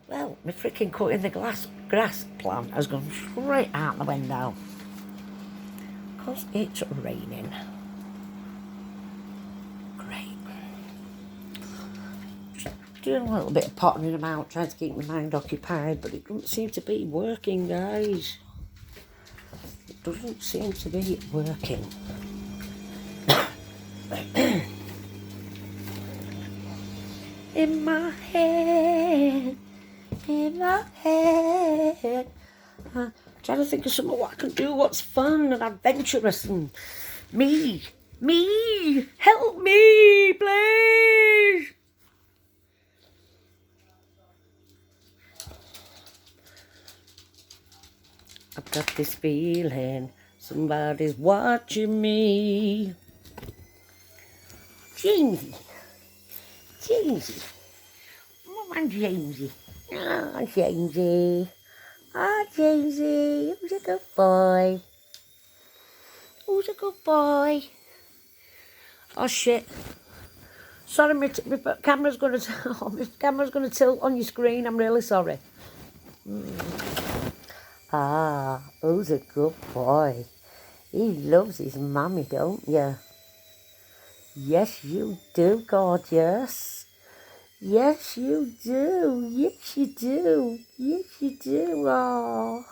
Well, my freaking cutting the grass plant has gone straight out the window. Because it's raining. Great. Just doing a little bit of pottering about, trying to keep my mind occupied, but it doesn't seem to be working, guys. It doesn't seem to be working. In my head, I'm trying to think of something what I can do, what's fun and adventurous and me, help me, please. I've got this feeling somebody's watching me. Jamesy. Come on, Jamesy. Oh, Jamesy. Oh, Jamesy. Who's a good boy? Who's a good boy? Oh, shit. Sorry, my camera's going to tilt on your screen. I'm really sorry. Ah, who's a good boy? He loves his mummy, don't you? Yes, you do, gorgeous. Yes, you do. Yes, you do. Yes, you do. Oh,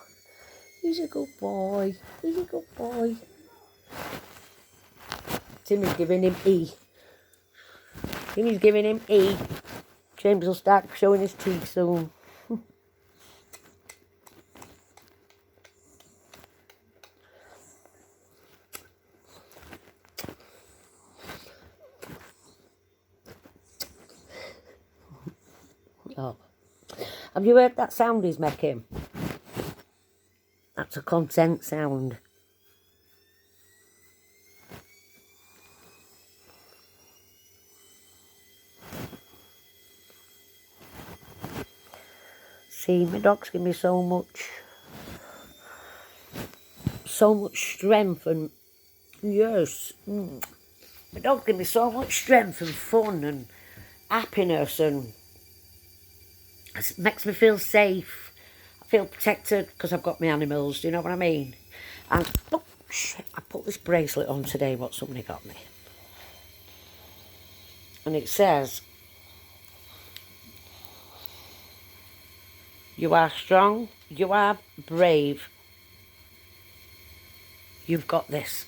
he's a good boy. He's a good boy. Timmy's giving him E. Timmy's giving him E. James will start showing his teeth soon. Oh. Have you heard that sound he's making? That's a consent sound. See, my dogs give me so much strength and yes. My dogs give me so much strength and fun and happiness and it makes me feel safe. I feel protected because I've got my animals, do you know what I mean? And, oh shit, I put this bracelet on today, what somebody got me. And it says, you are strong, you are brave, you've got this.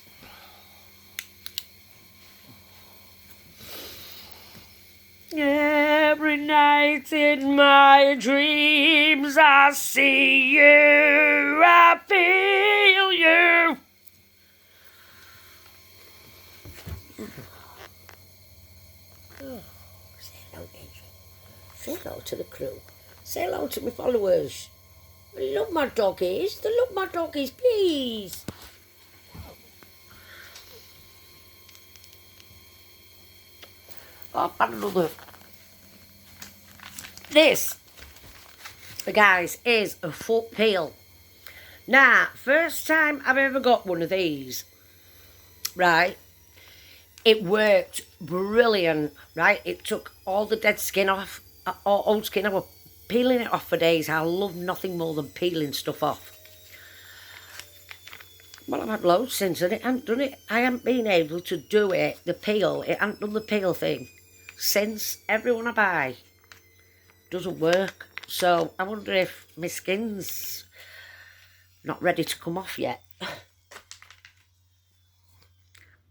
Every night in my dreams I see you, I feel you. Oh, say hello, Adrian. Say hello to the crew. Say hello to my followers. I love my doggies. They love my doggies, please. Oh, I've had another. This, guys, is a foot peel. Now, first time I've ever got one of these, right? It worked brilliant, right? It took all the dead skin off, old skin. I was peeling it off for days. I love nothing more than peeling stuff off. Well, I've had loads since and it hasn't done it. I haven't been able to do it, the peel. It hasn't done the peel thing since. Everyone I buy doesn't work. So I wonder if my skin's not ready to come off yet.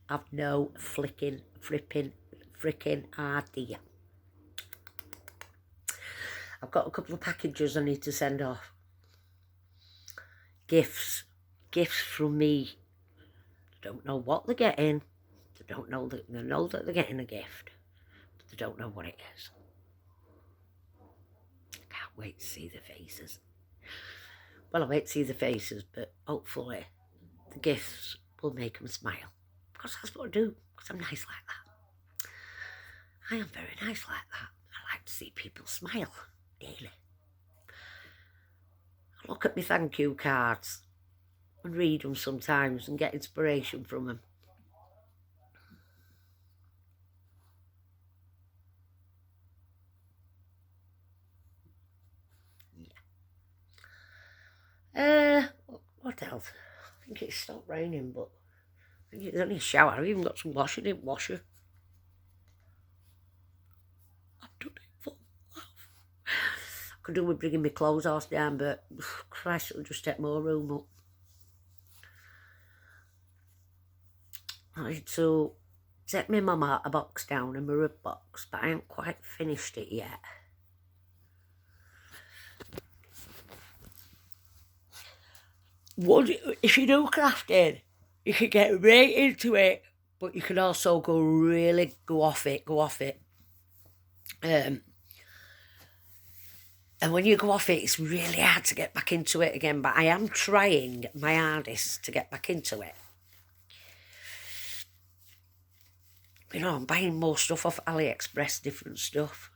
I've no freaking idea. I've got a couple of packages I need to send off. Gifts from me. They don't know what they're getting. They don't know that they're getting a gift, but they don't know what it is. I can't wait to see the faces. Well, I wait to see the faces, but hopefully the gifts will make them smile. Because that's what I do, because I'm nice like that. I am very nice like that. I like to see people smile daily. I look at my thank you cards and read them sometimes and get inspiration from them. What else? I think it stopped raining, but I think it's only a shower. I've even got some washing. I didn't wash it. I've done it for laugh. I could do with bringing my clothes horse down, but Christ, it'll just take more room up. I need to take my mum out a box down, a mirror box, but I haven't quite finished it yet. If you do crafting, you can get right into it, but you can also go off it. And when you go off it, it's really hard to get back into it again, but I am trying my hardest to get back into it. You know, I'm buying more stuff off AliExpress, different stuff.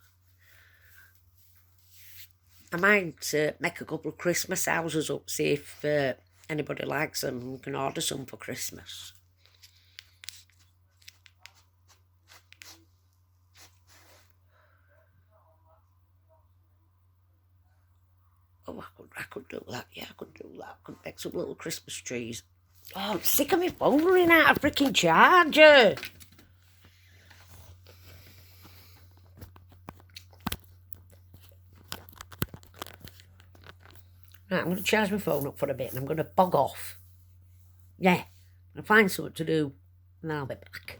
I might make a couple of Christmas houses up, see if anybody likes them and can order some for Christmas. Oh, I could do that. Yeah, I could do that. I could make some little Christmas trees. Oh, I'm sick of my phone running out of freaking charger. Right, I'm going to charge my phone up for a bit and I'm going to bog off. Yeah, I'm going to find something to do and then I'll be back.